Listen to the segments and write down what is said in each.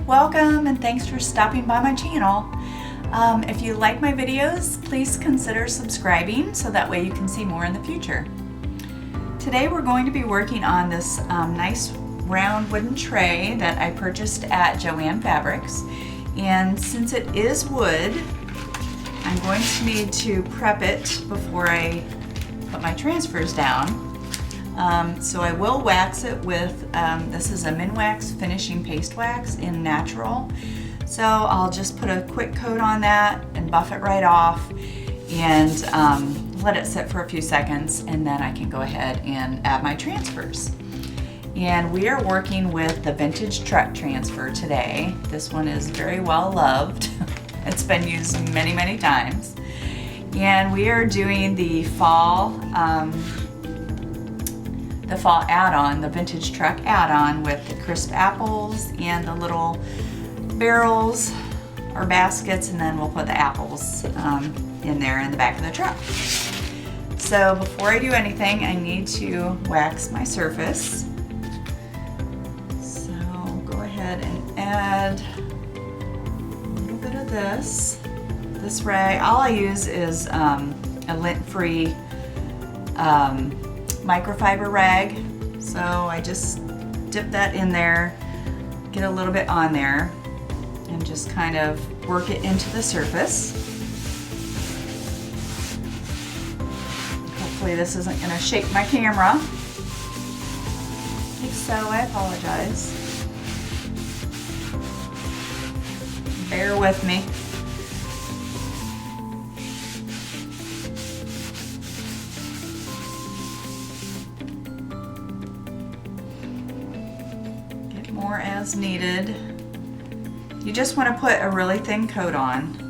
Welcome and thanks for stopping by my channel. If you like my videos, please consider subscribing so that way you can see more in the future. Today we're going to be working on this nice round wooden tray that I purchased at Joann Fabrics. And since it is wood, I'm going to need to prep it before I put my transfers down. So I will wax it with, this is a Minwax finishing paste wax in natural. So I'll just put a quick coat on that and buff it right off and let it sit for a few seconds, and then I can go ahead and add my transfers. And we are working with the vintage truck transfer today. This one is very well loved. It's been used many, many times. And we are doing the fall add-on, the vintage truck add-on with the crisp apples and the little barrels or baskets, and then we'll put the apples in there in the back of the truck. So before I do anything, I need to wax my surface. So go ahead and add a little bit of this. This rag, all I use is a lint-free microfiber rag. So I just dip that in there, get a little bit on there, and just kind of work it into the surface. Hopefully this isn't going to shake my camera. If so, I apologize. Bear with me. Get more as needed. You just want to put a really thin coat on.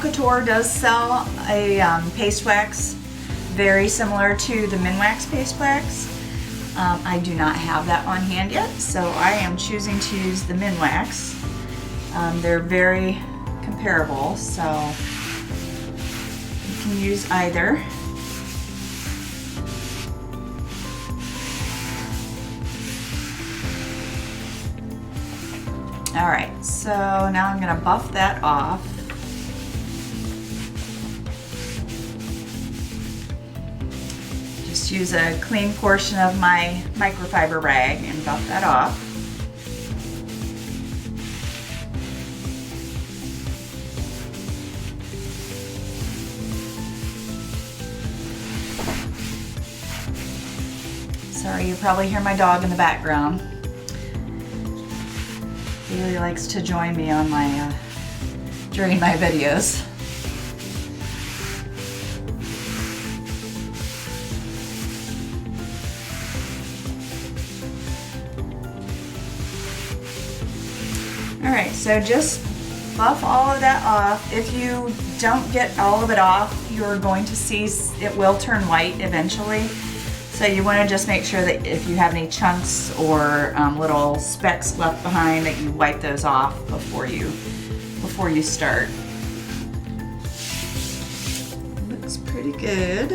Couture does sell a paste wax very similar to the Minwax paste wax. I do not have that on hand yet, so I am choosing to use the Minwax. They're very comparable, so you can use either. Alright, so now I'm going to buff that off. Just use a clean portion of my microfiber rag and buff that off. Sorry, you probably hear my dog in the background. He really likes to join me on my during my videos. Alright, so just buff all of that off. If you don't get all of it off, you're going to see it will turn white eventually. So you want to just make sure that if you have any chunks or little specks left behind, that you wipe those off before you start. Looks pretty good.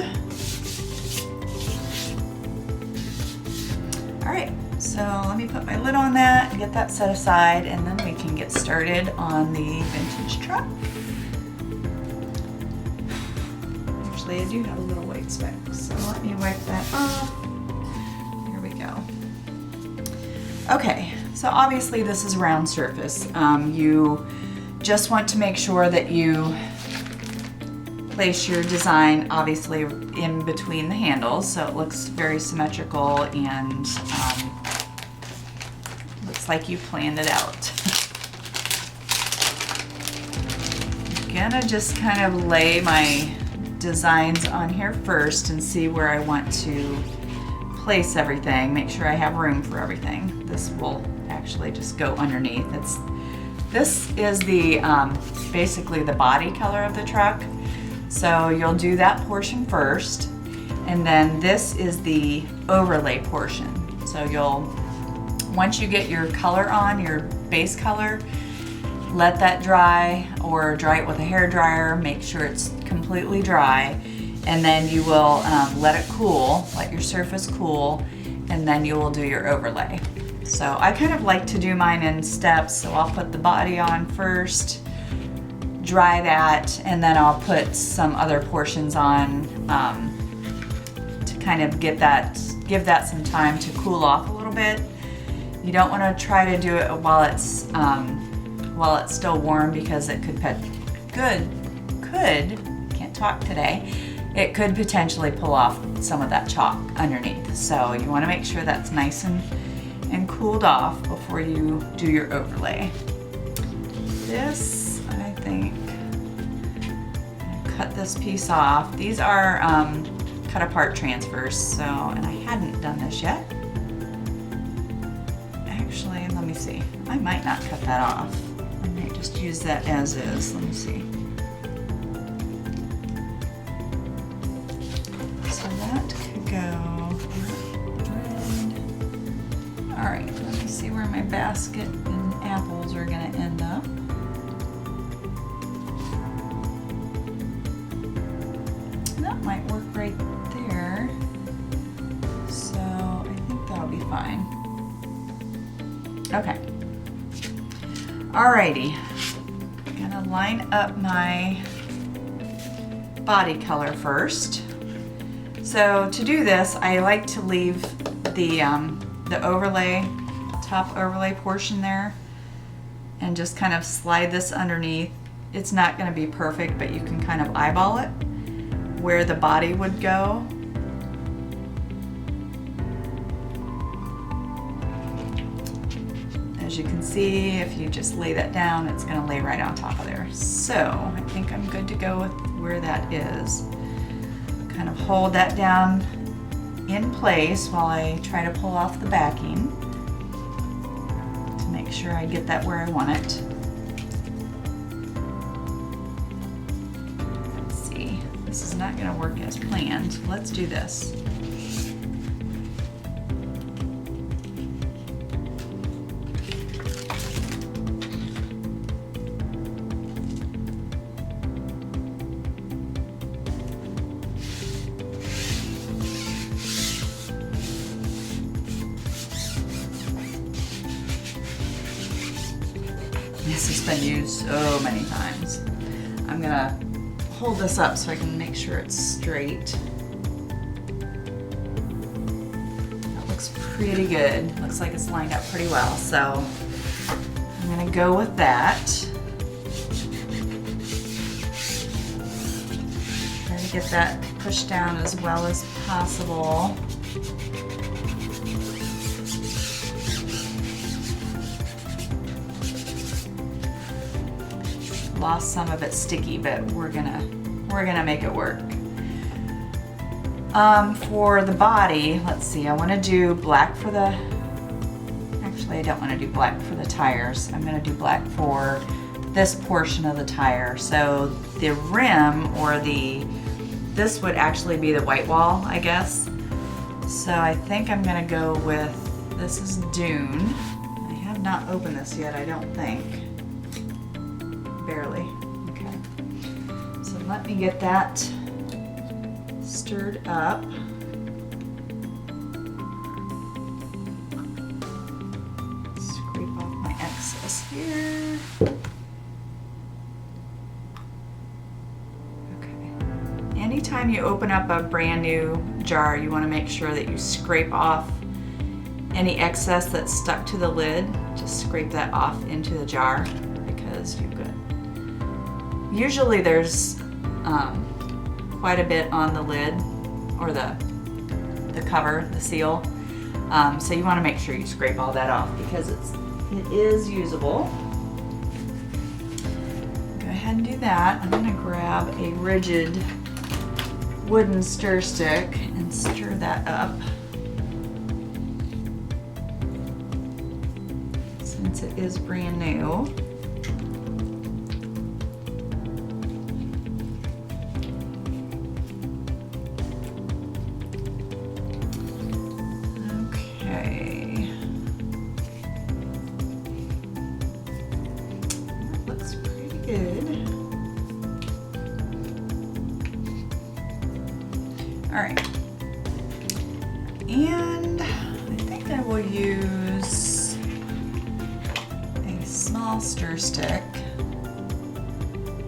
Alright. So let me put my lid on that and get that set aside, and then we can get started on the vintage truck. Actually, I do have a little white speck, so let me wipe that off. Here we go. Okay, so obviously this is a round surface. You just want to make sure that you place your design obviously in between the handles so it looks very symmetrical and like you planned it out. I'm gonna just kind of lay my designs on here first and see where I want to place everything, make sure I have room for everything. This will actually just go underneath. This is the basically the body color of the truck, so you'll do that portion first, and then this is the overlay portion. So you'll once you get your color on, your base color, let that dry, or dry it with a hair dryer. Make sure it's completely dry, and then you will let it cool, let your surface cool, and then you will do your overlay. So I kind of like to do mine in steps, so I'll put the body on first, dry that, and then I'll put some other portions on to kind of give that some time to cool off a little bit. You don't want to try to do it while it's still warm, because it can't talk today, it could potentially pull off some of that chalk underneath. So you want to make sure that's nice and cooled off before you do your overlay. This, I think, cut this piece off. These are cut apart transfers, so, and I hadn't done this yet. Actually, let me see. I might not cut that off. I might just use that as is. Let me see. So that could go red. All right, let me see where my basket and apples are gonna end up. That might work right there. So I think that'll be fine. Okay. Alrighty. I'm gonna line up my body color first. So to do this, I like to leave the overlay, top overlay portion there, and just kind of slide this underneath. It's not gonna be perfect, but you can kind of eyeball it where the body would go. As you can see, if you just lay that down, it's gonna lay right on top of there. So I think I'm good to go with where that is. Kind of hold that down in place while I try to pull off the backing to make sure I get that where I want it. Let's see, this is not gonna work as planned. Let's do this. This has been used so many times. I'm gonna hold this up so I can make sure it's straight. That looks pretty good. Looks like it's lined up pretty well. So I'm gonna go with that. Try to get that pushed down as well as possible. Lost some of it sticky, but we're gonna make it work. For the body, let's see, I want to do black for the, actually I don't want to do black for the tires. I'm going to do black for this portion of the tire. So the rim, or this would actually be the white wall, I guess. So I think I'm going to go with, this is Dune. I have not opened this yet, I don't think. Barely. Okay. So let me get that stirred up. Scrape off my excess here. Okay. Anytime you open up a brand new jar, you want to make sure that you scrape off any excess that's stuck to the lid. Just scrape that off into the jar, because you've got, usually there's quite a bit on the lid, or the cover, the seal. So you want to make sure you scrape all that off, because it is usable. Go ahead and do that. I'm going to grab a rigid wooden stir stick and stir that up. Since it is brand new. All right. And I think I will use a small stir stick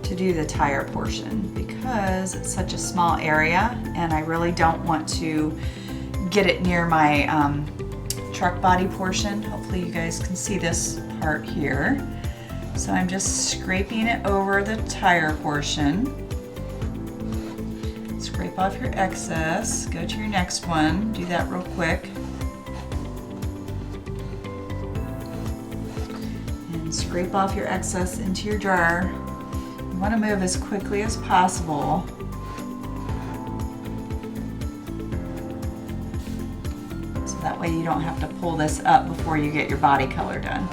to do the tire portion because it's such a small area and I really don't want to get it near my truck body portion. Hopefully you guys can see this part here. So I'm just scraping it over the tire portion. Scrape off your excess, go to your next one, do that real quick. And scrape off your excess into your jar. You want to move as quickly as possible. So that way you don't have to pull this up before you get your body color done.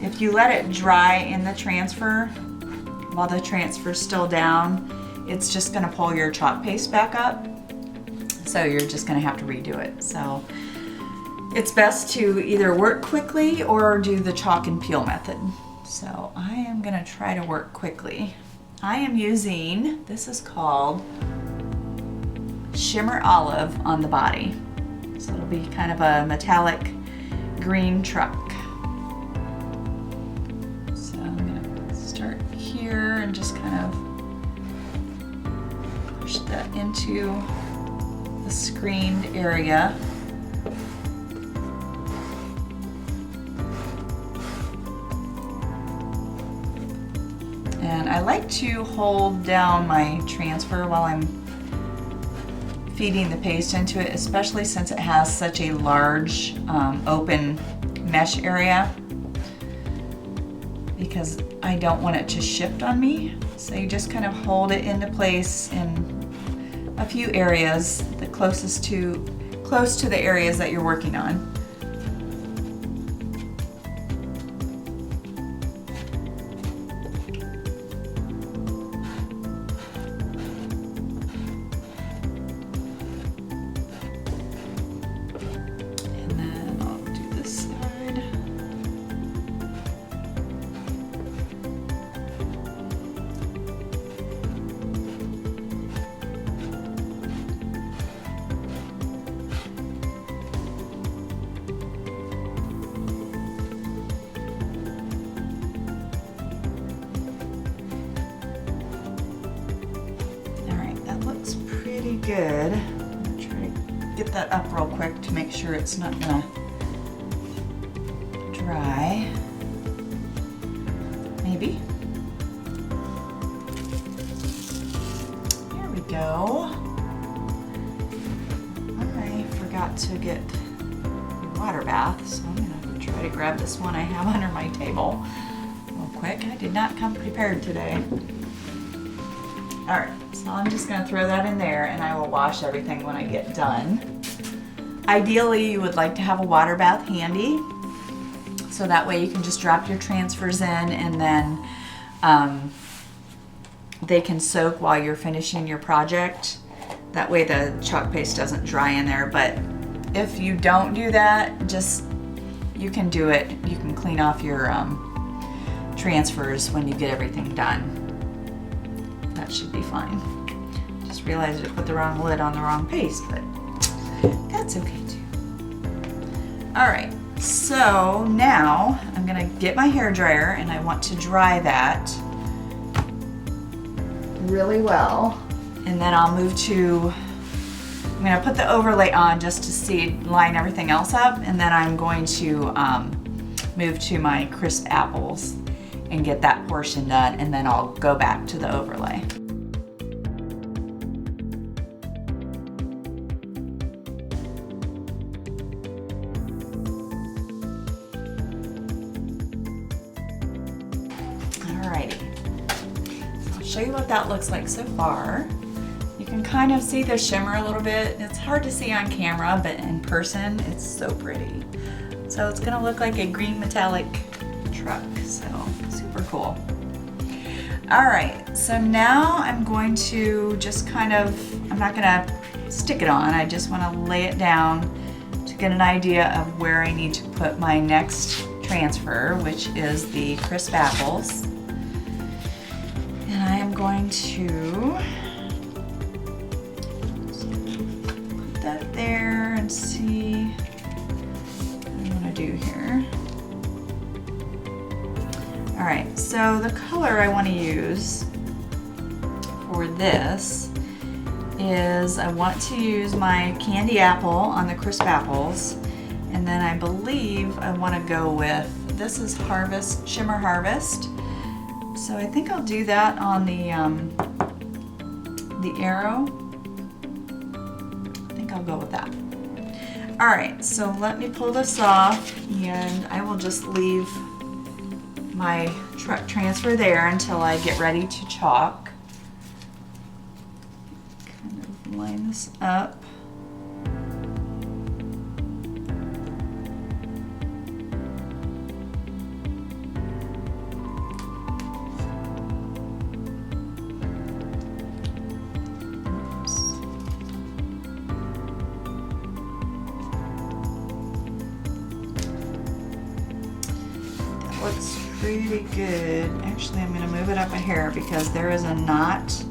If you let it dry in the transfer, while the transfer's still down, it's just going to pull your chalk paste back up. So you're just going to have to redo it. So it's best to either work quickly or do the chalk and peel method. So I am going to try to work quickly. I am using, this is called Shimmer Olive on the body. So it'll be kind of a metallic green truck. So I'm going to start here and just kind of push that into the screened area. And I like to hold down my transfer while I'm feeding the paste into it, especially since it has such a large open mesh area, because I don't want it to shift on me. So you just kind of hold it into place in a few areas, the close to the areas that you're working on. And then I'll do this side. Good. I'm gonna try to get that up real quick to make sure it's not gonna dry. Maybe. There we go. I forgot to get a water bath, so I'm gonna try to grab this one I have under my table real quick. I did not come prepared today. All right. So I'm just going to throw that in there and I will wash everything when I get done. Ideally, you would like to have a water bath handy, so that way you can just drop your transfers in and then they can soak while you're finishing your project. That way the chalk paste doesn't dry in there. But if you don't do that, you can do it. You can clean off your transfers when you get everything done. That should be fine. Just realized I put the wrong lid on the wrong paste, but that's okay too. All right, so now I'm gonna get my hairdryer and I want to dry that really well. And then I'm gonna put the overlay on just to line everything else up. And then I'm going to move to my crisp apples and get that portion done, and then I'll go back to the overlay. Alrighty, so I'll show you what that looks like so far. You can kind of see the shimmer a little bit. It's hard to see on camera, but in person, it's so pretty. So it's gonna look like a green metallic truck, so super cool. All right, so now I'm going to just I'm not gonna stick it on, I just wanna lay it down to get an idea of where I need to put my next transfer, which is the crisp apples. And I am going to that there and see what I want to do here. All right, so the color I want to use for this is I want to use my candy apple on the crisp apples, and then I believe I want to go with, this is Harvest, Shimmer Harvest. So I think I'll do that on the arrow. I think I'll go with that. All right, so let me pull this off, and I will just leave my transfer there until I get ready to chalk. Kind of line this up. Looks pretty good. Actually, I'm going to move it up a hair because there is a knot.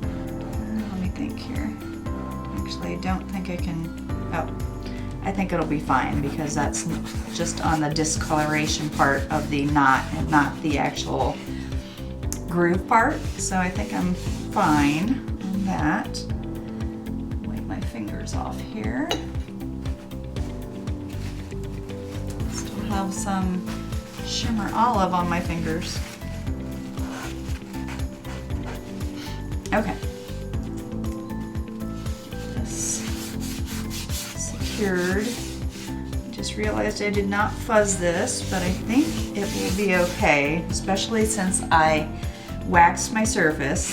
Let me think here. Actually, I don't think I can. Oh, I think it'll be fine because that's just on the discoloration part of the knot and not the actual groove part. So I think I'm fine on that. Wipe my fingers off here. Still have some Shimmer Olive on my fingers. Okay. This secured. Just realized I did not fuzz this, but I think it will be okay, especially since I waxed my surface.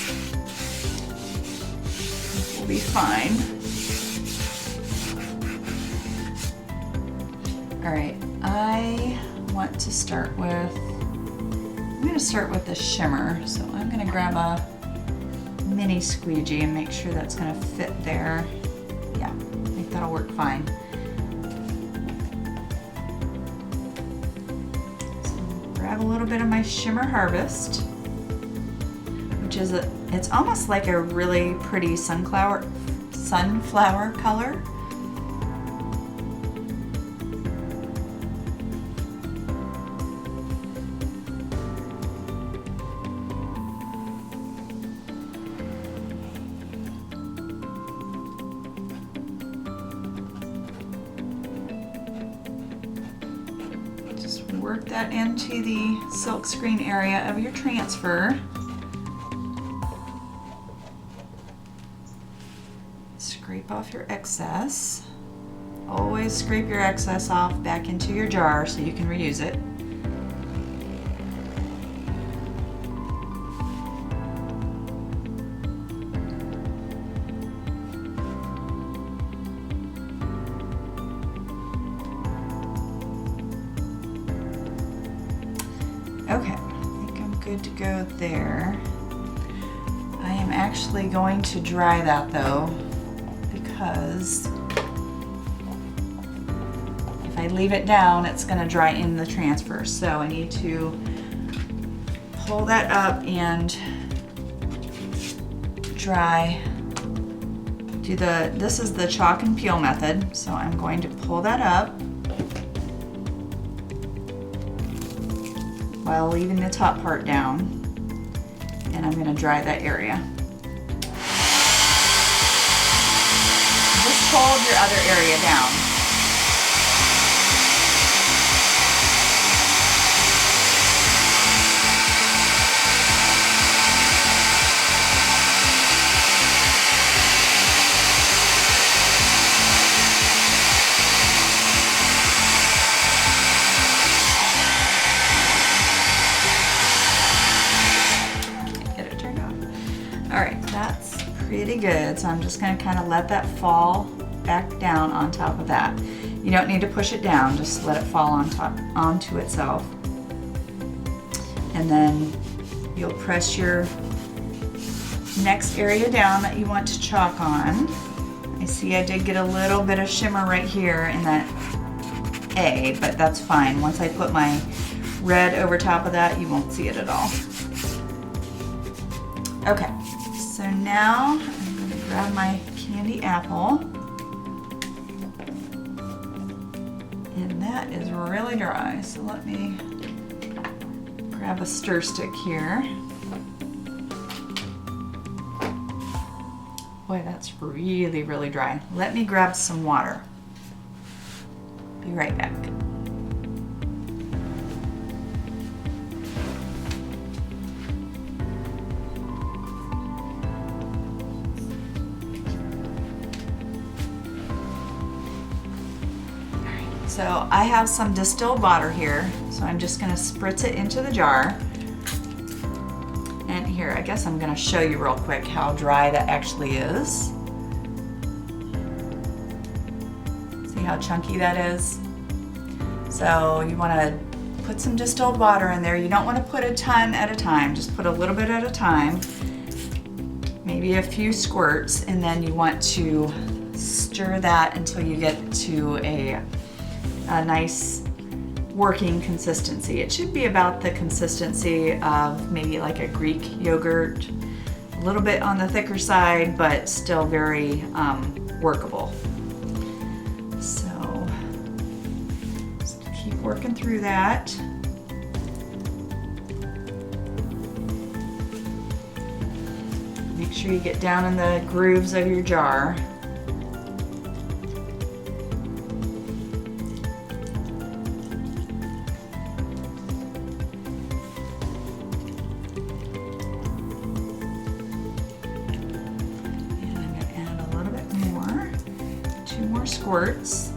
It will be fine. All right, I want to start with, I'm going to start with the shimmer. So I'm going to grab a mini squeegee and make sure that's going to fit there. Yeah, I think that'll work fine. So grab a little bit of my Shimmer Harvest, which is it's almost like a really pretty sunflower color. Work that into the silk screen area of your transfer. Scrape off your excess. Always scrape your excess off back into your jar so you can reuse it. Okay, I think I'm good to go there. I am actually going to dry that though, because if I leave it down, it's going to dry in the transfer. So I need to pull that up and dry. This is the chalk and peel method. So I'm going to pull that up while leaving the top part down, and I'm going to dry that area. Just hold your other area down. Pretty good, so I'm just going to kind of let that fall back down on top of that. You don't need to push it down, just let it fall on top onto itself. And then you'll press your next area down that you want to chalk on. I see I did get a little bit of shimmer right here in that A, but that's fine. Once I put my red over top of that, you won't see it at all. Okay. So now I'm going to grab my candy apple And that is really dry, so let me grab a stir stick here. Boy, that's really, really dry. Let me grab some water. Be right back. So I have some distilled water here, so I'm just gonna spritz it into the jar. And here, I guess I'm gonna show you real quick how dry that actually is. See how chunky that is? So you wanna put some distilled water in there. You don't wanna put a ton at a time, just put a little bit at a time, maybe a few squirts, and then you want to stir that until you get to a nice working consistency. It should be about the consistency of maybe like a Greek yogurt, a little bit on the thicker side, but still very workable. So just keep working through that. Make sure you get down in the grooves of your jar. Squirts.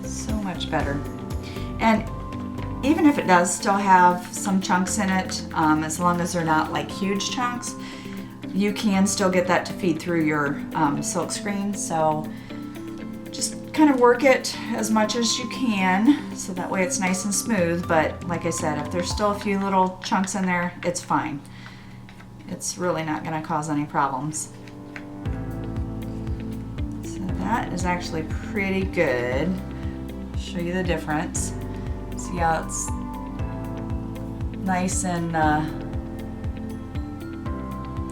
So much better. And even if it does still have some chunks in it, as long as they're not like huge chunks, you can still get that to feed through your silk screen. So just kind of work it as much as you can so that way it's nice and smooth. But like I said, if there's still a few little chunks in there, it's fine. It's really not going to cause any problems. So that is actually pretty good. I'll show you the difference. See how it's nice and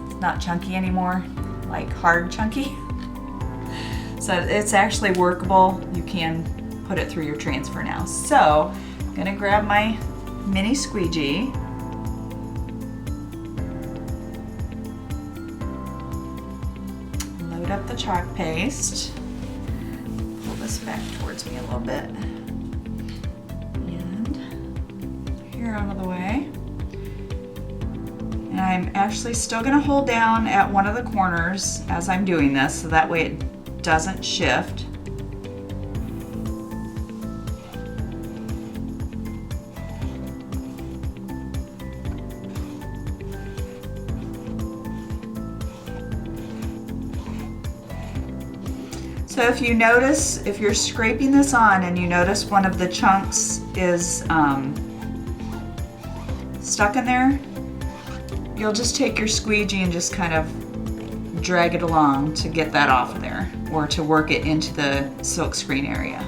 it's not chunky anymore, like hard chunky. So it's actually workable. You can put it through your transfer now. So I'm gonna grab my mini squeegee. Load up the chalk paste. Pull this back towards me a little bit. Out of the way. And I'm actually still going to hold down at one of the corners as I'm doing this, so that way it doesn't shift. So if you notice, if you're scraping this on and you notice one of the chunks is stuck in there, you'll just take your squeegee and just kind of drag it along to get that off of there, or to work it into the silk screen area.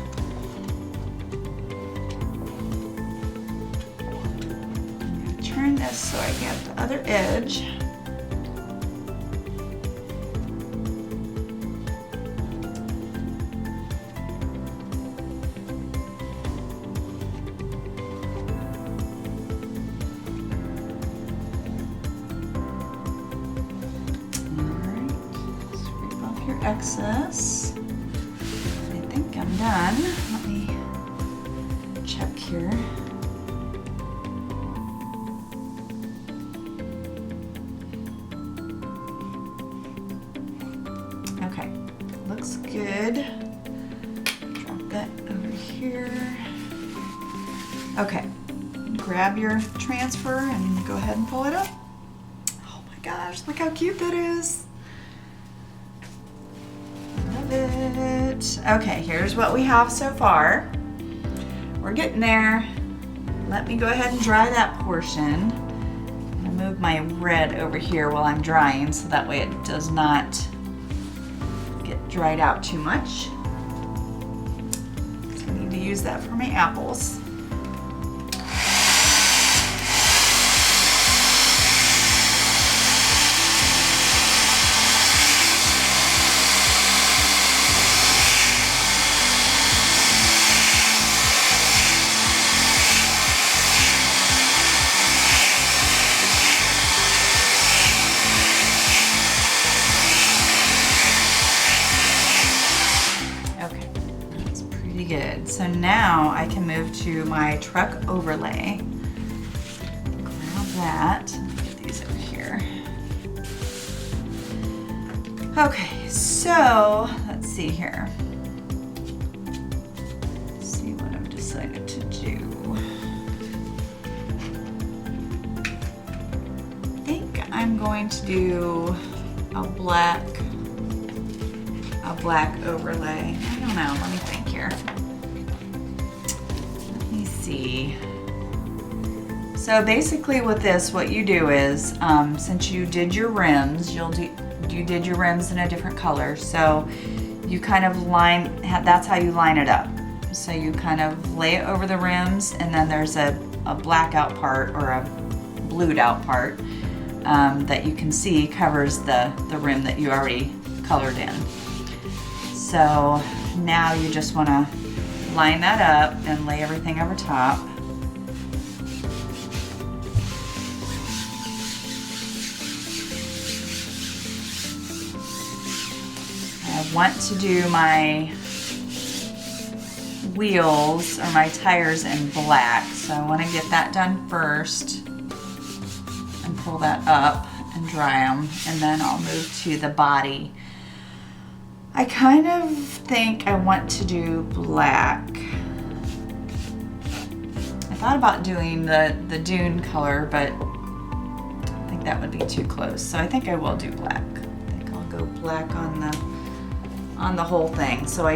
I'm going to turn this so I get the other edge. Excess. I think I'm done. Let me check here. Okay, looks good. Drop that over here. Okay, grab your transfer and go ahead and pull it up. Oh my gosh, look how cute that is. It. Okay, here's what we have so far. We're getting there. Let me go ahead and dry that portion. Move my red over here while I'm drying so that way it does not get dried out too much. So I need to use that for my apples. Good. So now I can move to my truck overlay. Grab that. Get these over here. Okay, so let's see here. Let's see what I've decided to do. I think I'm going to do a black overlay. I don't know. Let me think here. Let me see. So basically with this, what you do is, since you did your rims, you did your rims in a different color. So you kind of that's how you line it up. So you kind of lay it over the rims, and then there's a blackout part or a blued out part that you can see covers the rim that you already colored in. So now you just want to line that up and lay everything over top. I want to do my wheels or my tires in black, so I want to get that done first and pull that up and dry them, and then I'll move to the body. I kind of think I want to do black. I thought about doing the Dune color, but I think that would be too close. So I think I will do black. I think I'll go black on the whole thing. So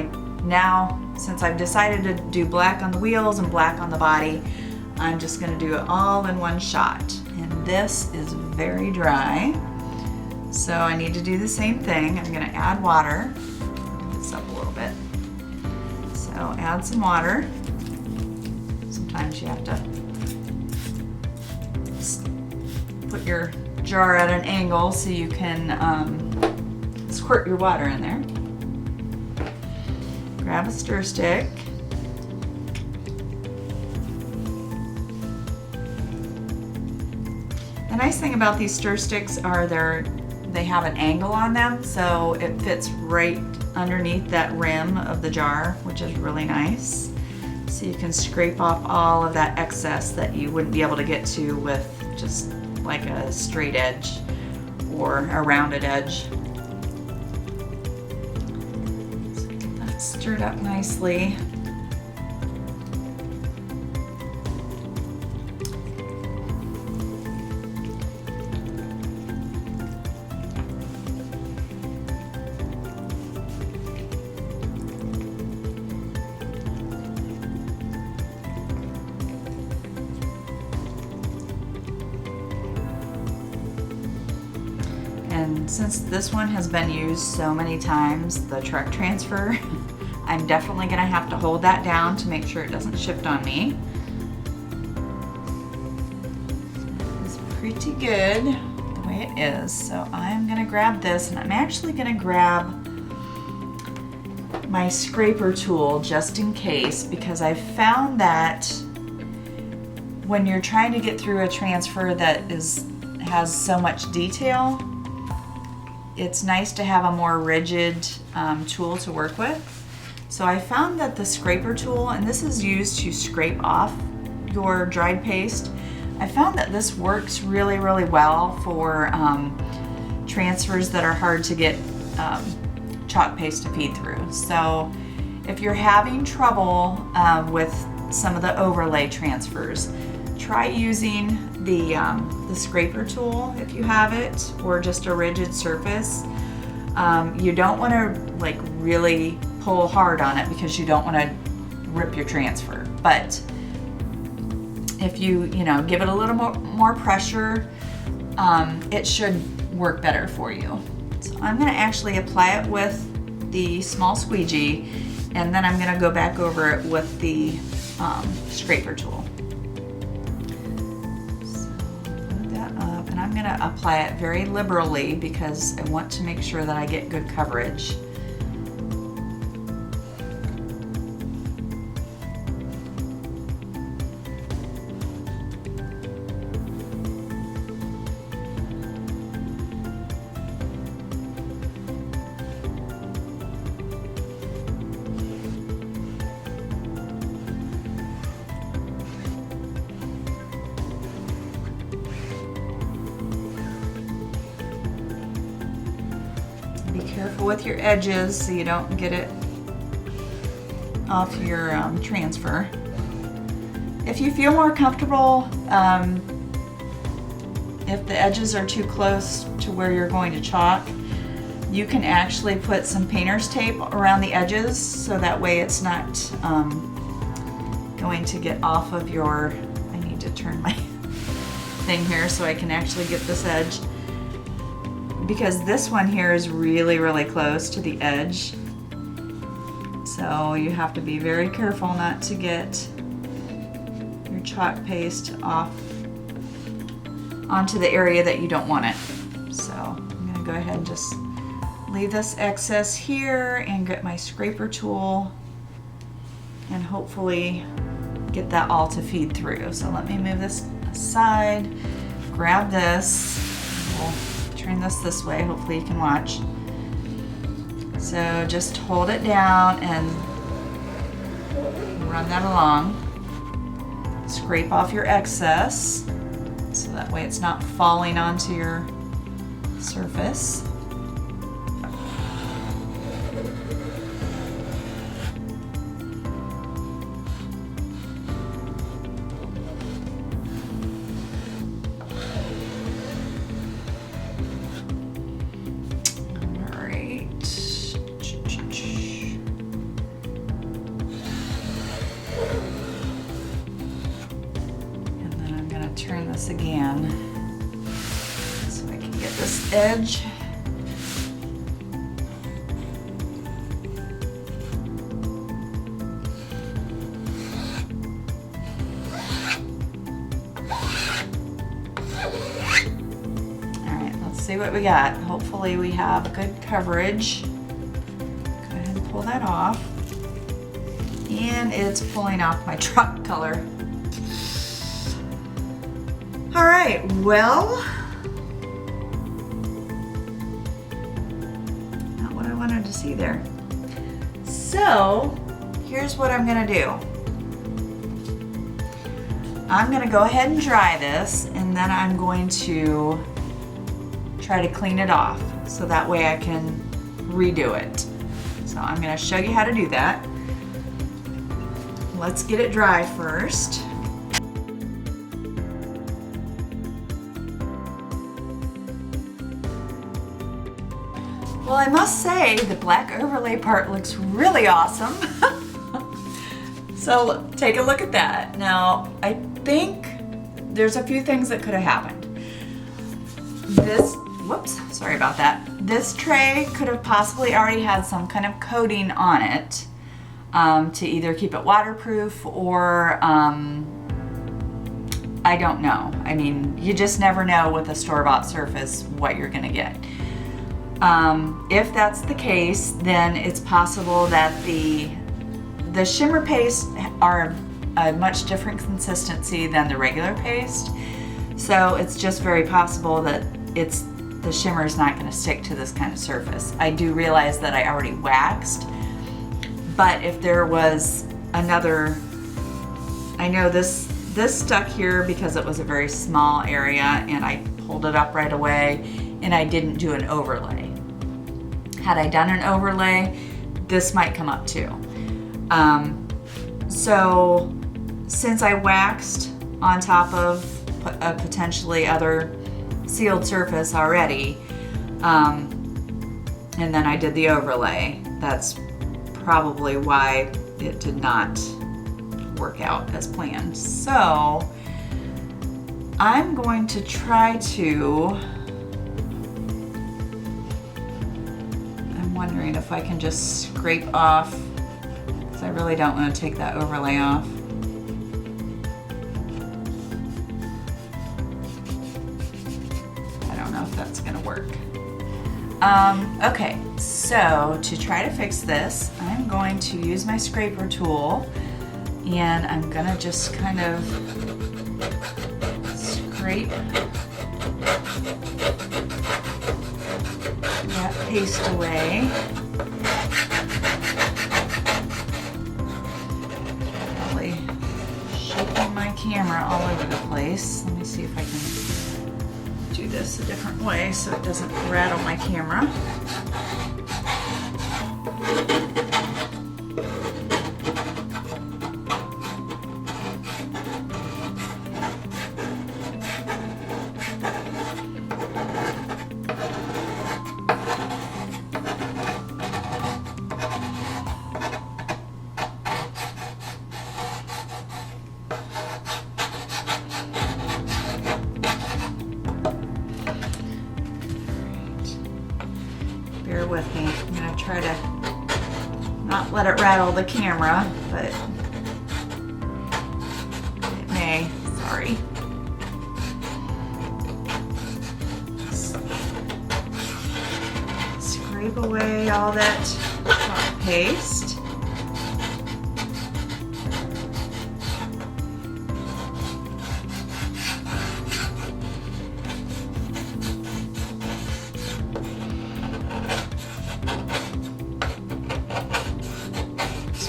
now, since I've decided to do black on the wheels and black on the body, I'm just gonna do it all in one shot. And this is very dry. So I need to do the same thing. I'm gonna add water. This up a little bit. So add some water. Sometimes you have to put your jar at an angle so you can squirt your water in there. Grab a stir stick. The nice thing about these stir sticks are they have an angle on them, so it fits right underneath that rim of the jar, which is really nice. So you can scrape off all of that excess that you wouldn't be able to get to with just like a straight edge or a rounded edge. So get that stirred up nicely. And since this one has been used so many times, the truck transfer, I'm definitely gonna have to hold that down to make sure it doesn't shift on me. It's pretty good the way it is. So I'm gonna grab this, and I'm actually gonna grab my scraper tool just in case, because I've found that when you're trying to get through a transfer that has so much detail, it's nice to have a more rigid tool to work with. So I found that the scraper tool, and this is used to scrape off your dried paste, I found that this works really, really well for transfers that are hard to get chalk paste to feed through. So if you're having trouble with some of the overlay transfers, try using the scraper tool if you have it, or just a rigid surface. You don't want to like really pull hard on it because you don't want to rip your transfer. But if you give it a little more pressure, it should work better for you. So I'm going to actually apply it with the small squeegee, and then I'm going to go back over it with the scraper tool. So put that up, and I'm going to apply it very liberally because I want to make sure that I get good coverage. Be careful with your edges so you don't get it off your transfer. If you feel more comfortable, if the edges are too close to where you're going to chalk, you can actually put some painter's tape around the edges so that way it's not going to get off of your, I need to turn my thing here so I can actually get this edge, because this one here is really, really close to the edge. So you have to be very careful not to get your chalk paste off onto the area that you don't want it. So I'm gonna go ahead and just leave this excess here and get my scraper tool and hopefully get that all to feed through. So let me move this aside, grab this, we'll turn this way, hopefully you can watch. So just hold it down and run that along. Scrape off your excess so that way it's not falling onto your surface. Turn this again so I can get this edge. Alright, let's see what we got. Hopefully we have good coverage. Go ahead and pull that off. And it's pulling off my truck color. All right, well, not what I wanted to see there. So here's what I'm gonna do. I'm gonna go ahead and dry this, and then I'm going to try to clean it off so that way I can redo it. So I'm gonna show you how to do that. Let's get it dry first. Well, I must say the black overlay part looks really awesome. So take a look at that. Now, I think there's a few things that could have happened. Whoops, sorry about that. This tray could have possibly already had some kind of coating on it to either keep it waterproof or I don't know. I mean, you just never know with a store-bought surface what you're gonna get. If that's the case, then it's possible that the shimmer paste are a much different consistency than the regular paste. So it's just very possible that the shimmer is not going to stick to this kind of surface. I do realize that I already waxed, but if there was another, I know this stuck here because it was a very small area and I pulled it up right away and I didn't do an overlay. Had I done an overlay, this might come up too. So since I waxed on top of a potentially other sealed surface already, and then I did the overlay, that's probably why it did not work out as planned. So I'm going to try to, I'm wondering if I can just scrape off, because I really don't want to take that overlay off. I don't know if that's going to work. Okay, so to try to fix this, I'm going to use my scraper tool, and I'm going to just kind of scrape that paste away. Probably shaking my camera all over the place. Let me see if I can do this a different way so it doesn't rattle my camera. Bear with me. I'm going to try to not let it rattle the camera, but it may. Sorry. Scrape away all that chalk paste.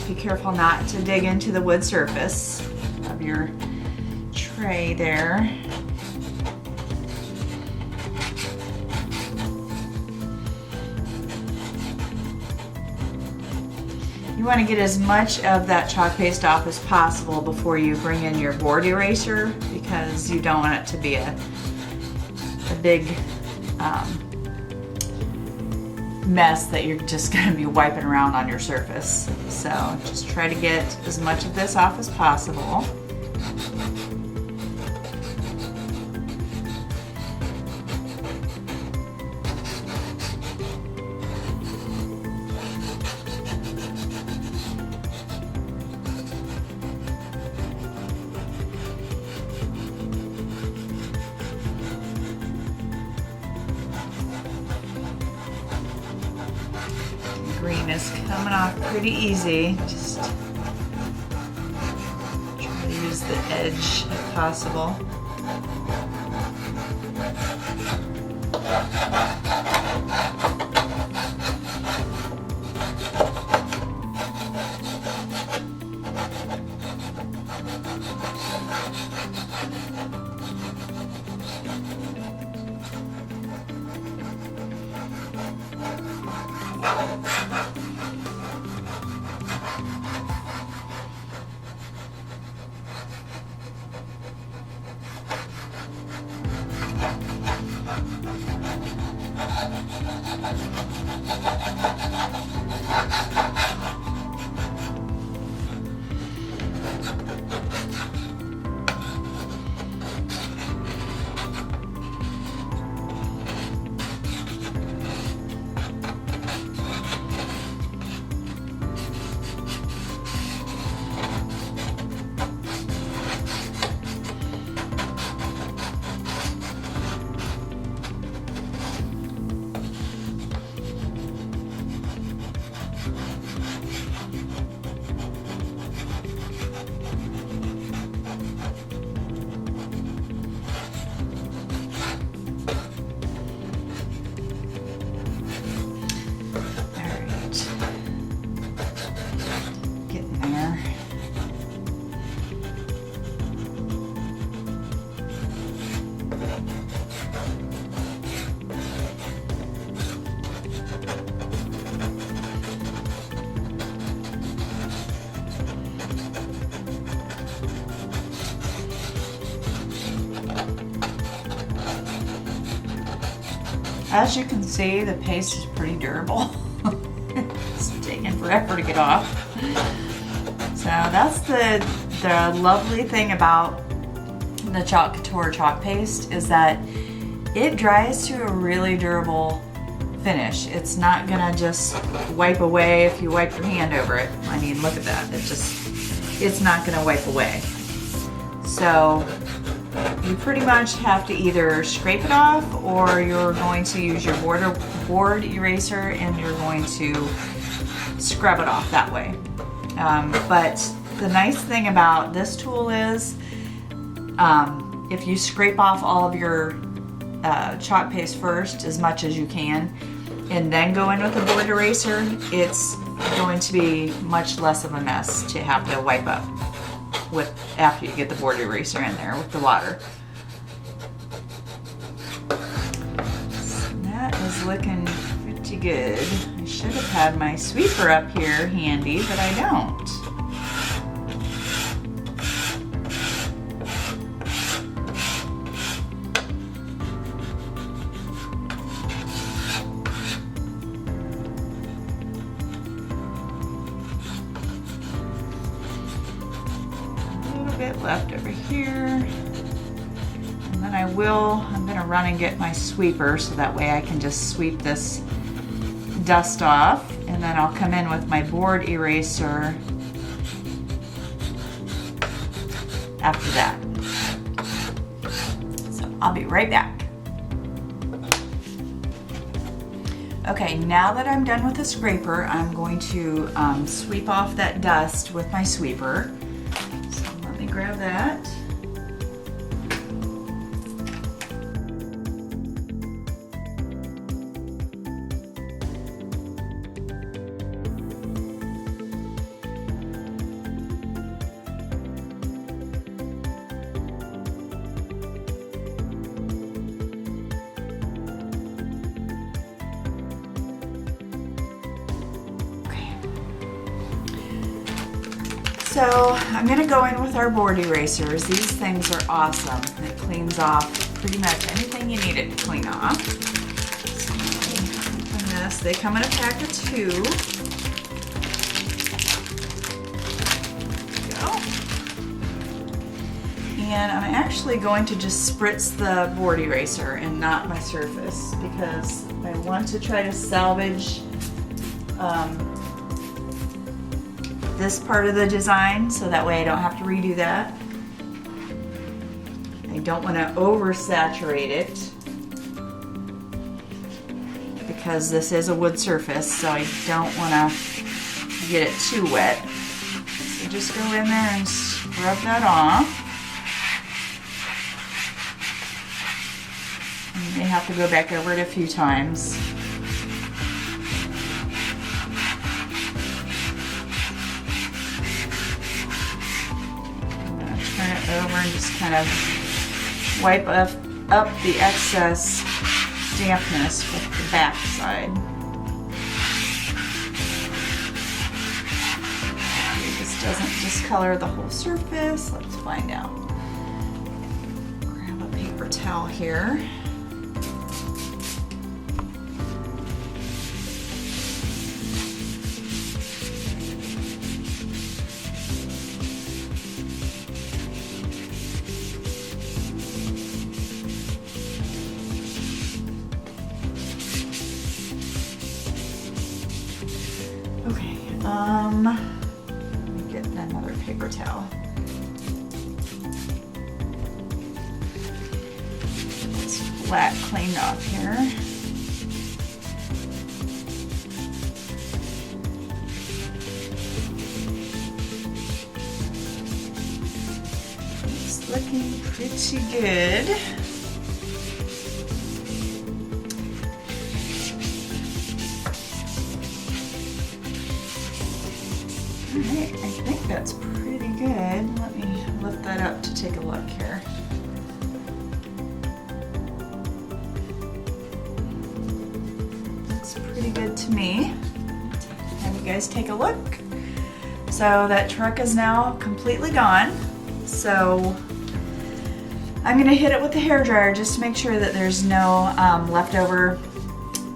Be careful not to dig into the wood surface of your tray there. You want to get as much of that chalk paste off as possible before you bring in your board eraser, because you don't want it to be a big mess that you're just going to be wiping around on your surface. So just try to get as much of this off as possible. Green is coming off pretty easy. Just try to use the edge if possible. As you can see, the paste is pretty durable. It's taking forever to get off. So that's the lovely thing about the Couture chalk paste is that it dries to a really durable finish. It's not gonna just wipe away if you wipe your hand over it. I mean, look at that. It's not gonna wipe away. So you pretty much have to either scrape it off, or you're going to use your board eraser and you're going to scrub it off that way. But the nice thing about this tool is if you scrape off all of your chalk paste first, as much as you can, and then go in with a board eraser, it's going to be much less of a mess to have to wipe up with after you get the board eraser in there with the water. So that is looking pretty good. I should have had my sweeper up here handy, but I don't. Left over here, and then I'm gonna run and get my sweeper so that way I can just sweep this dust off, and then I'll come in with my board eraser after that. So I'll be right back. Okay, now that I'm done with the scraper, I'm going to sweep off that dust with my sweeper. Grab that. So I'm going to go in with our board erasers. These things are awesome. It cleans off pretty much anything you need it to clean off. So open this. They come in a pack of 2. There we go. And I'm actually going to just spritz the board eraser and not my surface, because I want to try to salvage this part of the design, so that way I don't have to redo that. I don't want to oversaturate it because this is a wood surface, so I don't want to get it too wet. So just go in there and scrub that off. You may have to go back over it a few times. Over and just kind of wipe up the excess dampness with the back side. This doesn't discolor the whole surface. Let's find out. Grab a paper towel here. Let me get another paper towel. It's flat cleaned off here. It's looking pretty good. Alright, I think that's pretty good. Let me lift that up to take a look here. Looks pretty good to me. Have you guys take a look. So that truck is now completely gone. So I'm going to hit it with the hairdryer just to make sure that there's no leftover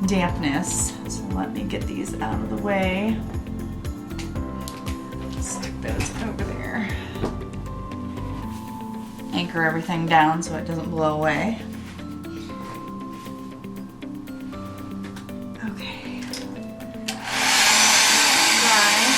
dampness. So let me get these out of the way. Stick those over there. anchor everything down so it doesn't blow away. Okay. Dry.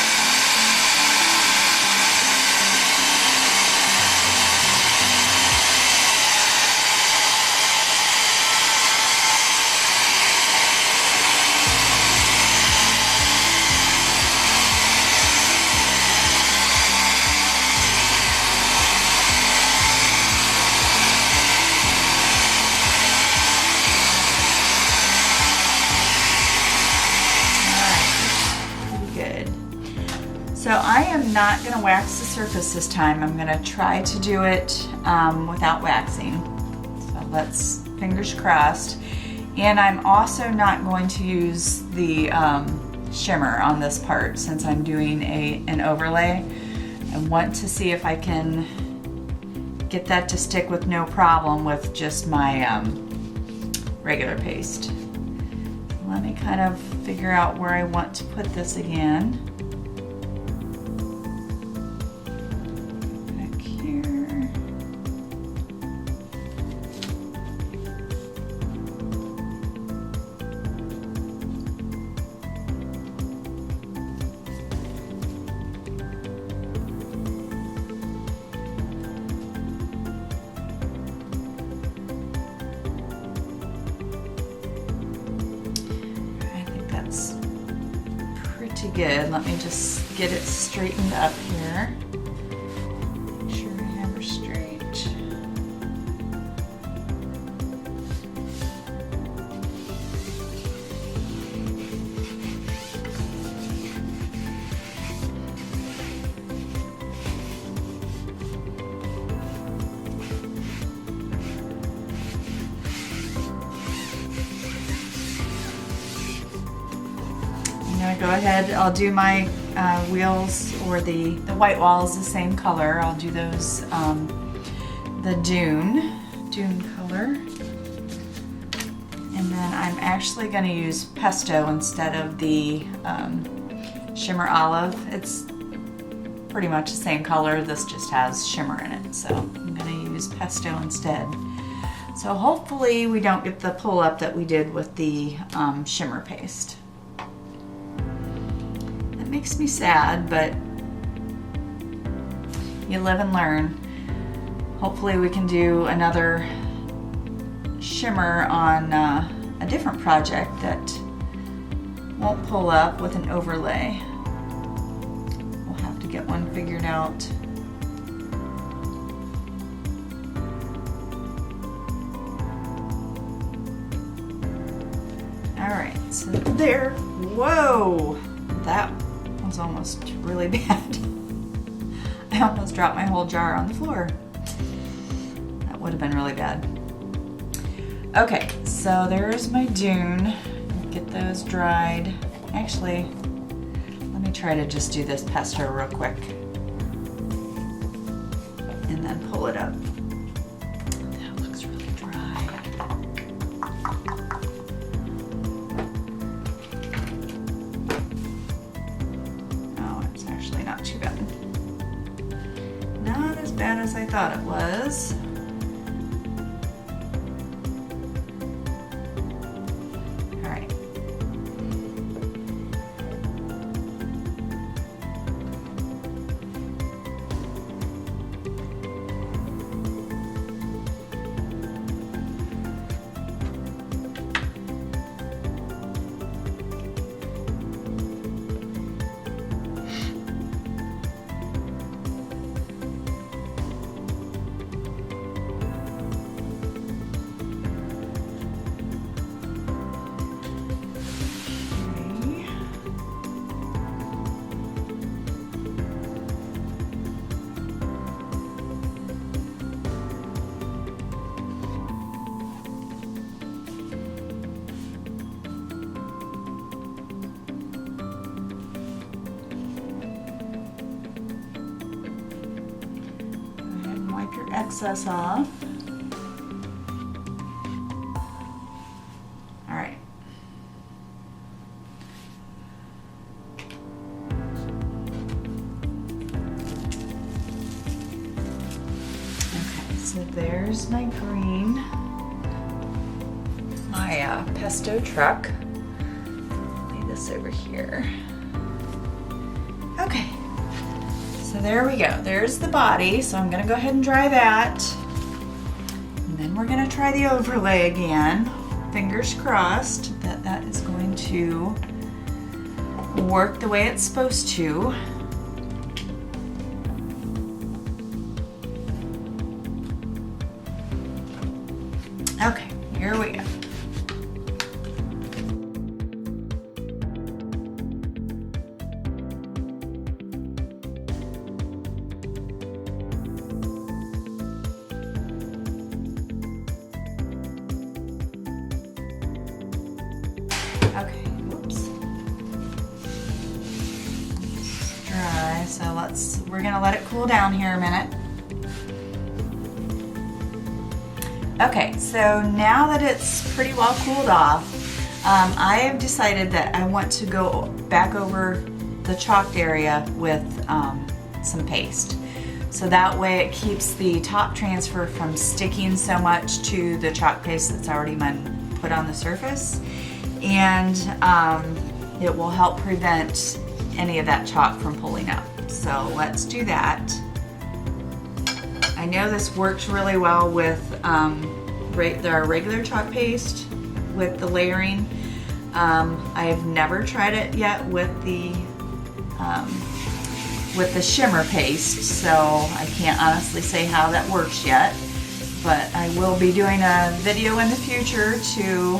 So I am not going to wax the surface this time. I'm going to try to do it without waxing. So let's, fingers crossed. And I'm also not going to use the shimmer on this part since I'm doing an overlay. I want to see if I can get that to stick with no problem with just my regular paste. Let me kind of figure out where I want to put this again. Good. Let me just get it straightened up here. Make sure I have her straight. Go ahead, I'll do my wheels, or the white walls the same color. I'll do those, the Dune color. And then I'm actually going to use Pesto instead of the Shimmer Olive. It's pretty much the same color, this just has shimmer in it. So I'm going to use Pesto instead. So hopefully we don't get the pull up that we did with the Shimmer Paste. Makes me sad, but you live and learn. Hopefully we can do another shimmer on a different project that won't pull up with an overlay. We'll have to get one figured out. All right, so there, whoa, that was almost really bad. I almost dropped my whole jar on the floor. That would have been really bad. Okay, so there's my Dune. Get those dried. Actually, let me try to just do this Pesto real quick and then pull it up. That looks really dry. Not too bad. Not as bad as I thought it was. All right. Excess off. All right. Okay, so Here's my green, my pesto truck. Lay this over here. Okay, so there we go. There's the body, so I'm gonna go ahead and dry that. And then we're gonna try the overlay again. Fingers crossed that that is going to work the way it's supposed to. Okay, here we go. Okay, whoops. It's dry, so we're gonna let it cool down here a minute. Okay, so now that it's pretty well cooled off, I have decided that I want to go back over the chalked area with some paste. So that way it keeps the top transfer from sticking so much to the chalk paste that's already been put on the surface. And it will help prevent any of that chalk from pulling up. So let's do that. I know this works really well with our regular chalk paste with the layering. I've never tried it yet with the Shimmer paste, so I can't honestly say how that works yet. But I will be doing a video in the future to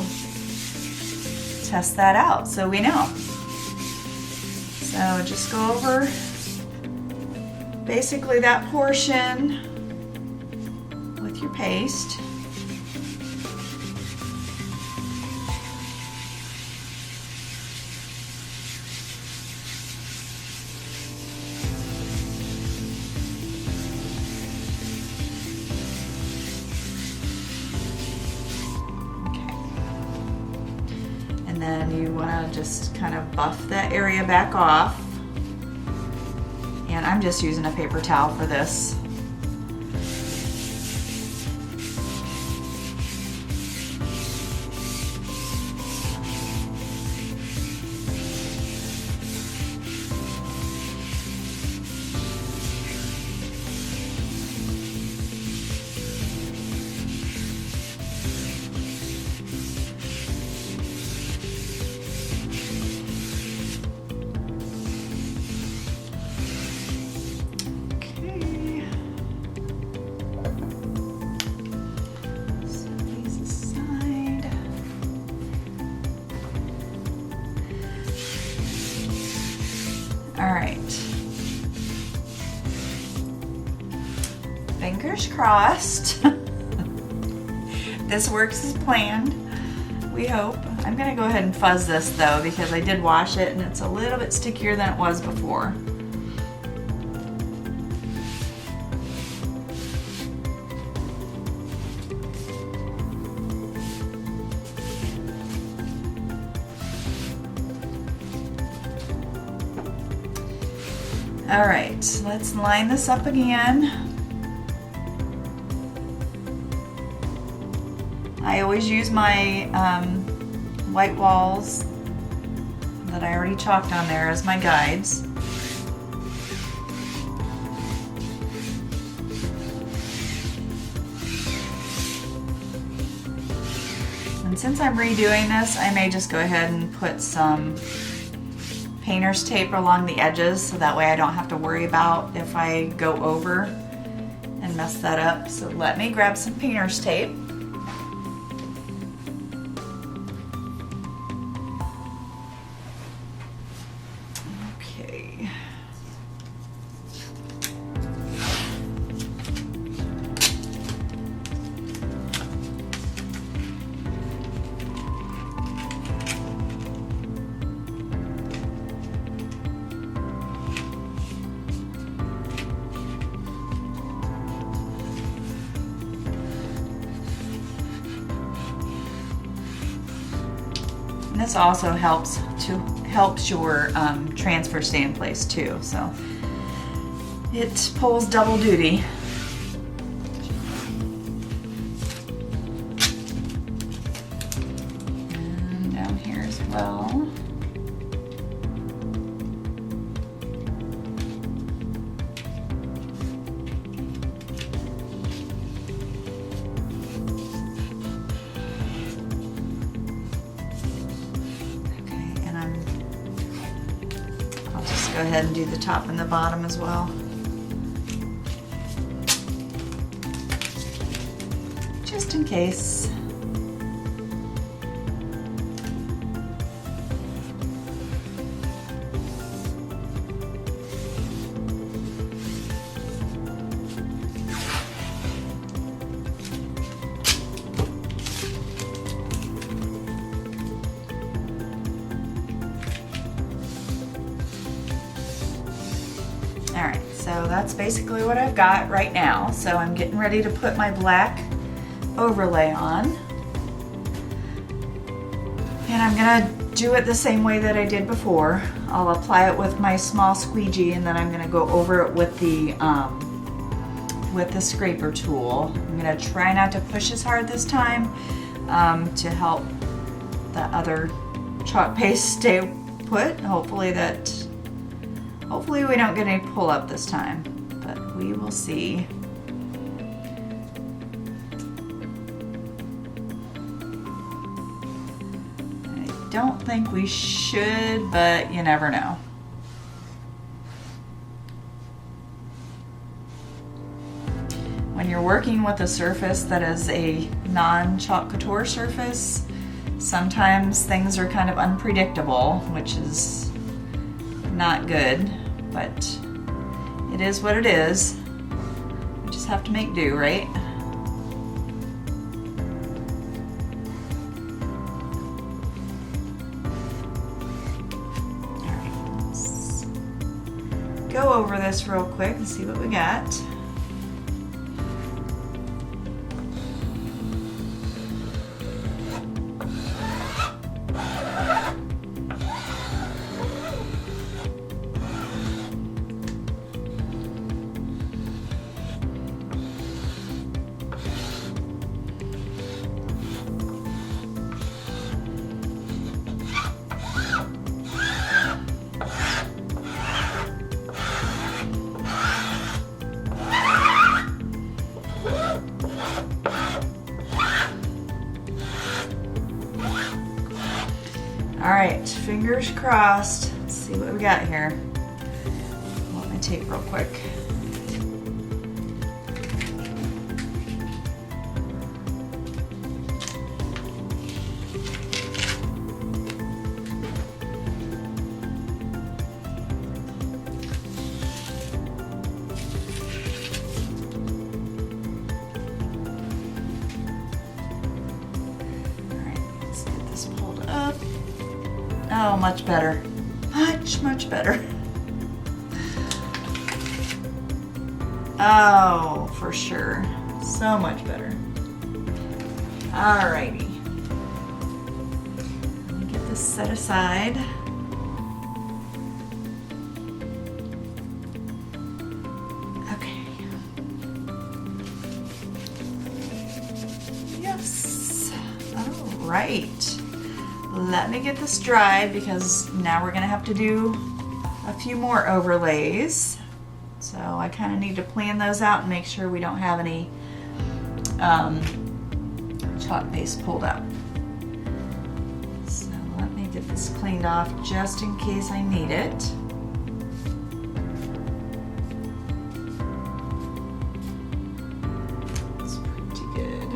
test that out so we know. So just go over basically that portion with your paste. And then you want to just kind of buff that area back off. And I'm just using a paper towel for this. All right, fingers crossed. This works as planned, we hope. I'm gonna go ahead and fuzz this though, because I did wash it and it's a little bit stickier than it was before. All right, let's line this up again. I always use my white walls that I already chalked on there as my guides. And since I'm redoing this, I may just go ahead and put some painter's tape along the edges so that way I don't have to worry about if I go over and mess that up. So let me grab some painter's tape. Okay. This also helps your transfer stay in place too, so it pulls double duty. as well. I'll just go ahead and do the top and the bottom as well. Just in case. All right, so that's basically what I've got right now. So I'm getting ready to put my black overlay on. And I'm gonna do it the same way that I did before. I'll apply it with my small squeegee, and then I'm gonna go over it with the scraper tool. I'm gonna try not to push as hard this time to help the other chalk paste stay put. Hopefully we don't get any pull up this time, but we will see. I don't think we should, but you never know. When you're working with a surface that is a non-chalk couture surface, sometimes things are kind of unpredictable, which is not good, but it is what it is. We just have to make do, right? All right, let's go over this real quick and see what we got. All right, fingers crossed. Let's see what we got here. Let me tape real quick. Oh, much better. Much better. Oh, for sure. So much better. Alrighty. Let me get this set aside. Okay. Yes. Alright. Let me get this dried because now we're gonna have to do a few more overlays. So I kind of need to plan those out and make sure we don't have any chalk paste pulled out. So let me get this cleaned off just in case I need it. It's pretty good.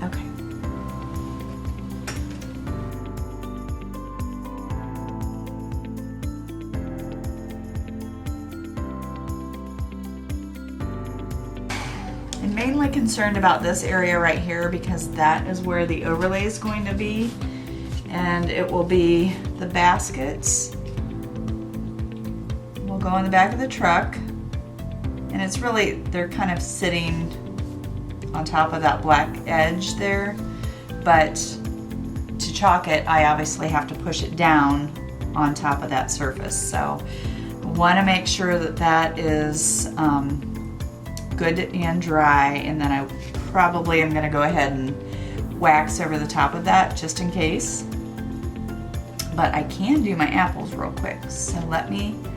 Okay. I'm mainly concerned about this area right here because that is where the overlay is going to be, and it will be the baskets will go in the back of the truck, and it's really, they're kind of sitting on top of that black edge there, but to chalk it I obviously have to push it down on top of that surface, so I want to make sure that that is good and dry, and then I probably am going to go ahead and wax over the top of that just in case. But I can do my apples real quick. So I'm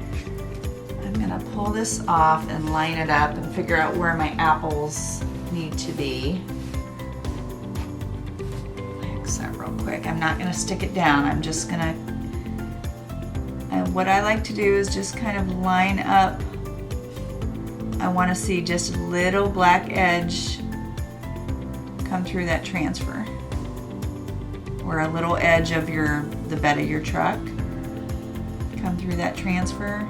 gonna pull this off and line it up and figure out where my apples need to be. Wax that real quick. I'm not gonna stick it down. I'm just gonna, and what I like to do is just kind of line up. I wanna see just a little black edge come through that transfer, or a little edge of the bed of your truck come through that transfer,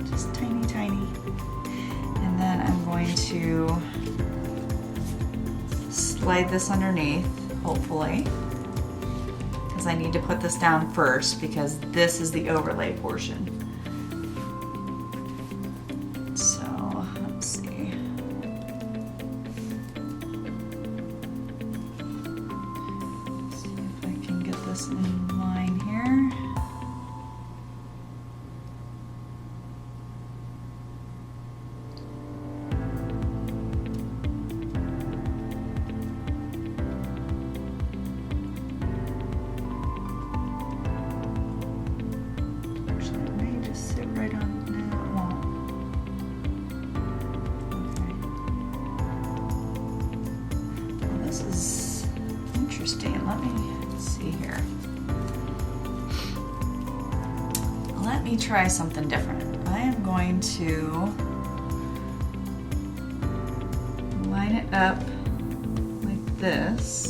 just tiny, tiny. And then I'm going to slide this underneath, hopefully, because I need to put this down first because this is the overlay portion. So let's see. In line here. Actually, it may just sit right on. No, it won't. Okay. Well, this is interesting. Let me see here. Let me try something different. I am going to line it up like this.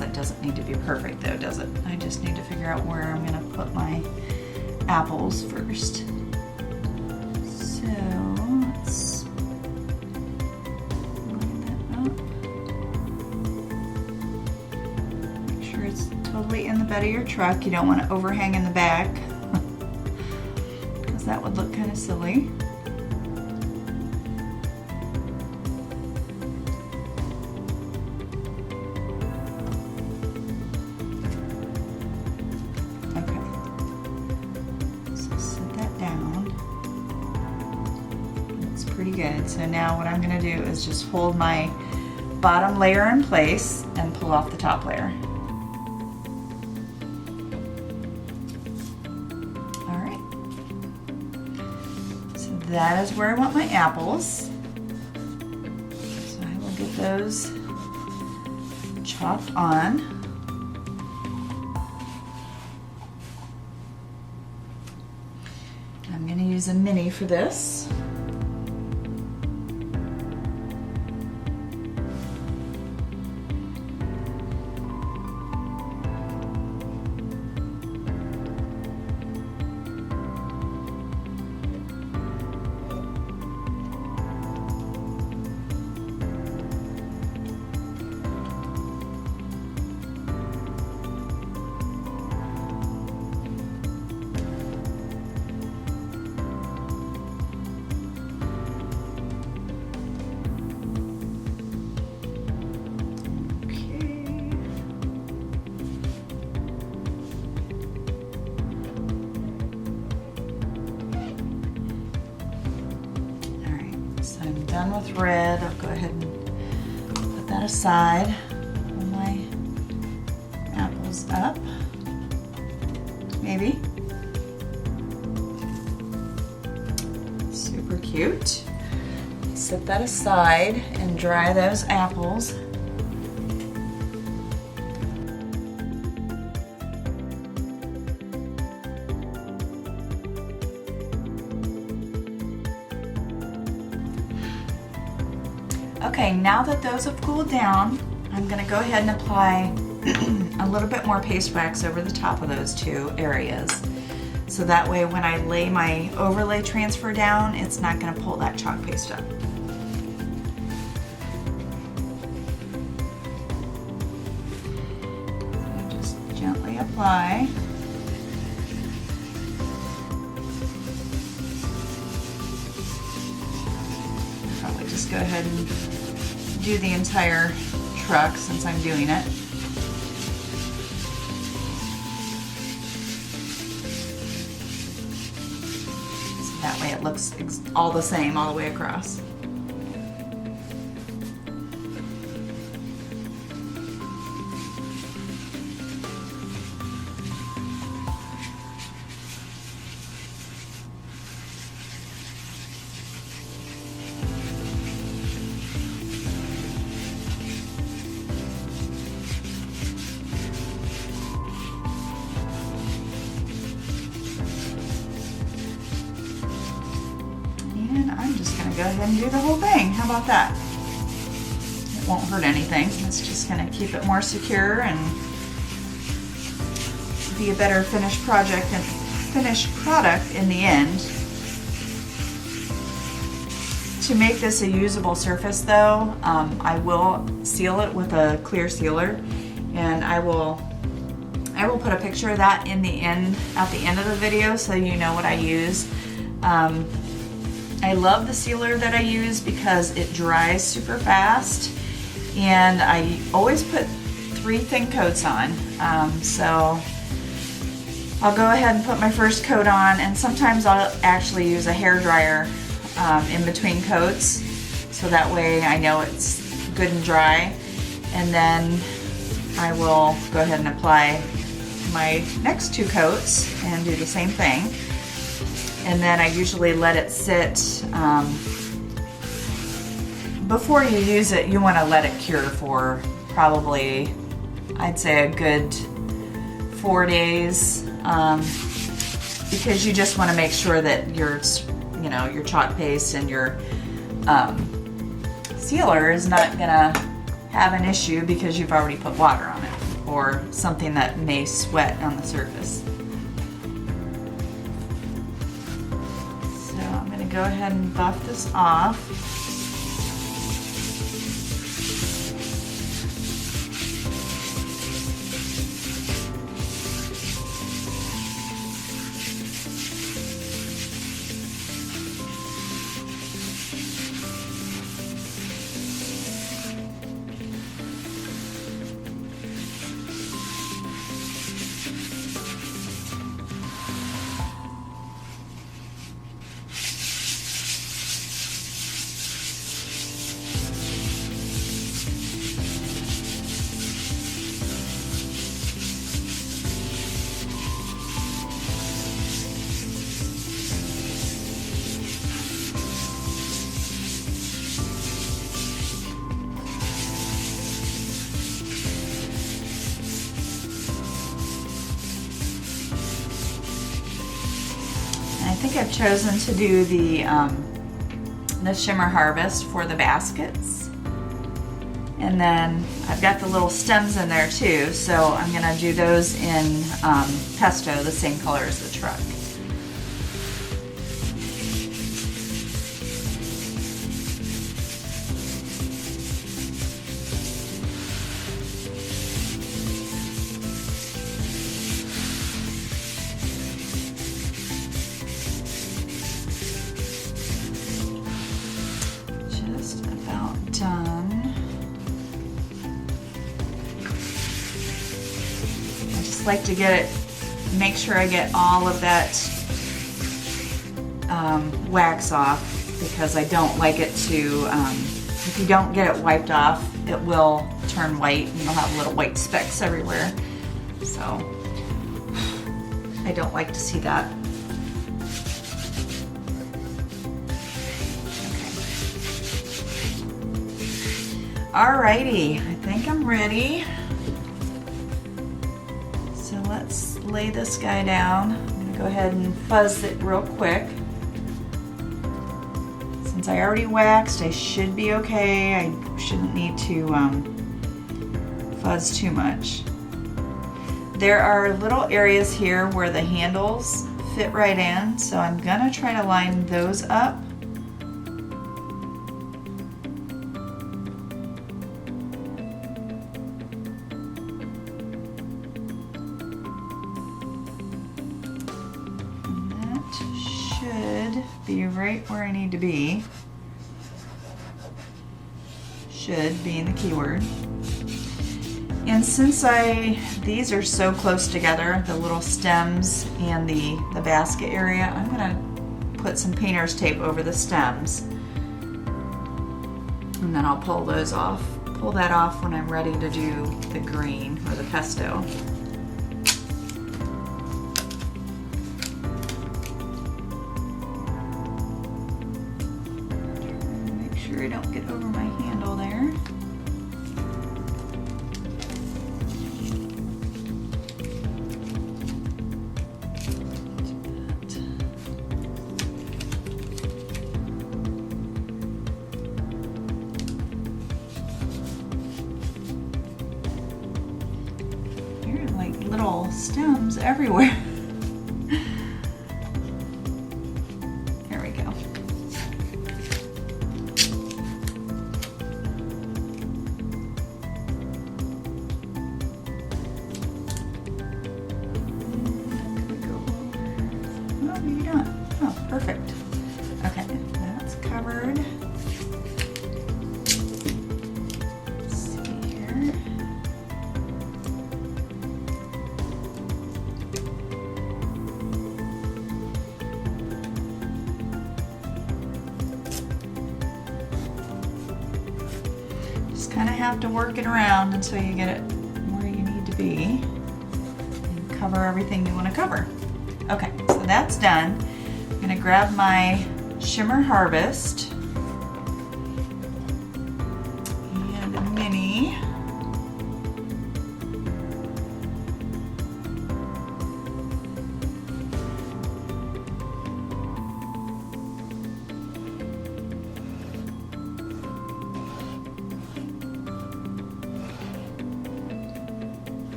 That doesn't need to be perfect though, does it? I just need to figure out where I'm going to put my apples first. So let's line that up. Make sure it's totally in the bed of your truck. You don't want to overhang in the back because that would look kind of silly. Pretty good. So now what I'm going to do is just hold my bottom layer in place and pull off the top layer. All right. So that is where I want my apples. So I will get those chopped on. I'm going to use a mini for this. Done with red. I'll go ahead and put that aside. Pull my apples up. Maybe. Super cute. Set that aside and dry those apples. Okay, now that those have cooled down, I'm going to go ahead and apply a little bit more paste wax over the top of those two areas. So that way when I lay my overlay transfer down, it's not going to pull that chalk paste up. apply. Probably just go ahead and do the entire truck since I'm doing it. So that way it looks all the same all the way across. And I'm just going to go ahead and do the whole thing. How about that? It won't hurt anything. It's just going to keep it more secure and be a better finished product in the end. To make this a usable surface though, I will seal it with a clear sealer, and I will put a picture of that in the end, at the end of the video, so you know what I use. I love the sealer that I use because it dries super fast, and I always put 3 thin coats on. So I'll go ahead and put my first coat on, and sometimes I'll actually use a hair dryer in between coats, so that way I know it's good and dry. And then I will go ahead and apply my next 2 coats and do the same thing. And then I usually let it sit. Before you use it, you want to let it cure for probably, I'd say, a good 4 days, because you just want to make sure that your chalk paste and your sealer is not gonna have an issue because you've already put water on it or something that may sweat on the surface. So I'm gonna go ahead and buff this off. I think I've chosen to do the Shimmer Harvest for the baskets. And then I've got the little stems in there too, so I'm going to do those in Pesto, the same color as the truck. Like to get it, make sure I get all of that wax off, because I don't like it to, if you don't get it wiped off, it will turn white and you'll have little white specks everywhere. So I don't like to see that. Okay. Alrighty, I think I'm ready. So let's lay this guy down. I'm going to go ahead and fuzz it real quick. Since I already waxed, I should be okay. I shouldn't need to fuzz too much. There are little areas here where the handles fit right in, so I'm going to try to line those up. be right where I need to be. Should being the keyword. And since these are so close together, the little stems and the basket area, I'm gonna put some painter's tape over the stems. And then I'll pull that off when I'm ready to do the green or the pesto. Make sure I don't get over my handle there. Little stems everywhere. There we go. Oh, maybe not. Oh, perfect. Okay, that's covered. Let's see here. Kind of have to work it around until you get it where you need to be and cover everything you want to cover. Okay, so that's done. I'm going to grab my Shimmer Harvest and a mini.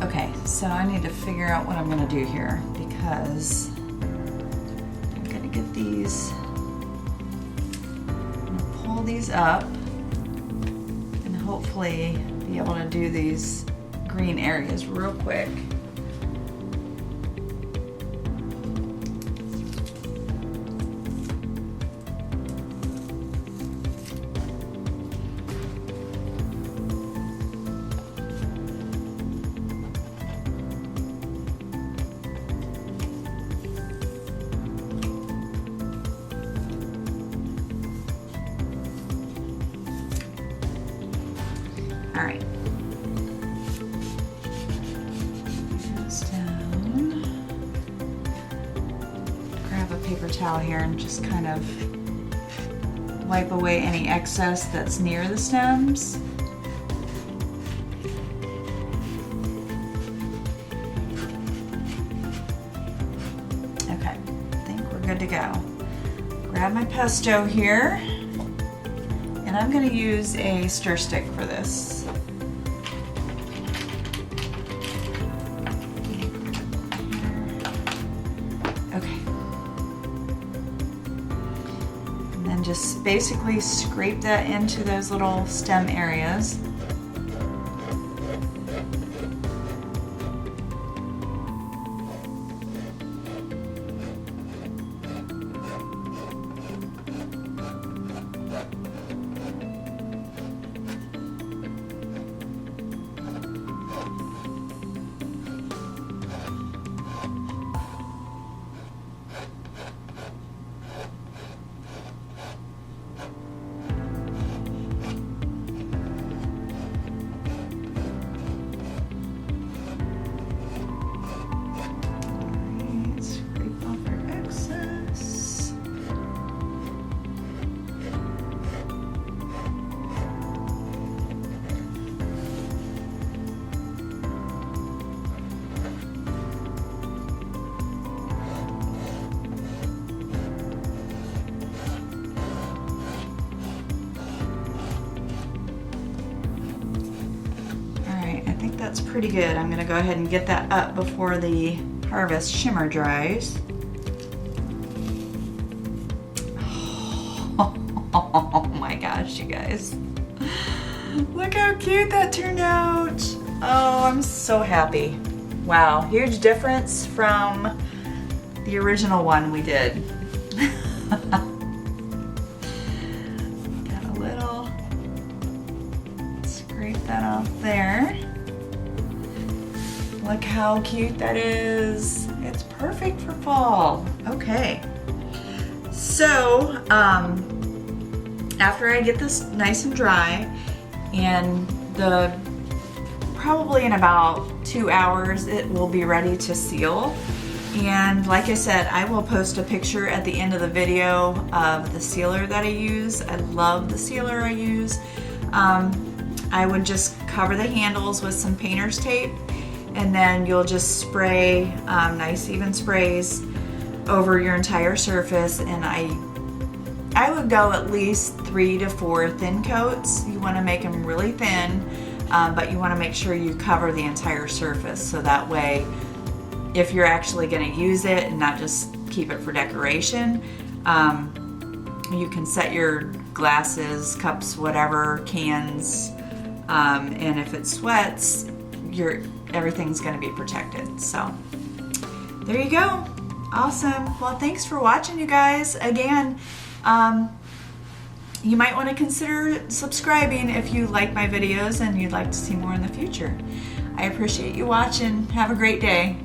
Okay, so I need to figure out what I'm going to do here because I'm going to get these, I'm going to pull these up and hopefully be able to do these green areas real quick. All right. Goes down. Grab a paper towel here and just kind of wipe away any excess that's near the stems. Okay, I think we're good to go. Grab my pesto here. And I'm going to use a stir stick for this. Okay. And then just basically scrape that into those little stem areas. pretty good. I'm gonna go ahead and get that up before the Harvest Shimmer dries. Oh my gosh, you guys. Look how cute that turned out. Oh, I'm so happy. Wow, huge difference from the original one we did. Got a little, scrape that off there. Look how cute that is. It's perfect for fall. Okay. So, after I get this nice and dry, and probably in about 2 hours, it will be ready to seal. And like I said, I will post a picture at the end of the video of the sealer that I use. I love the sealer I use. I would just cover the handles with some painter's tape, and then you'll just spray nice even sprays over your entire surface. And I would go at least 3 to 4 thin coats. You want to make them really thin, but you want to make sure you cover the entire surface, so that way if you're actually going to use it and not just keep it for decoration, you can set your glasses, cups, whatever, cans, and if it sweats, everything's going to be protected. So there you go. Awesome. Well, thanks for watching, you guys. Again, you might want to consider subscribing if you like my videos and you'd like to see more in the future. I appreciate you watching. Have a great day.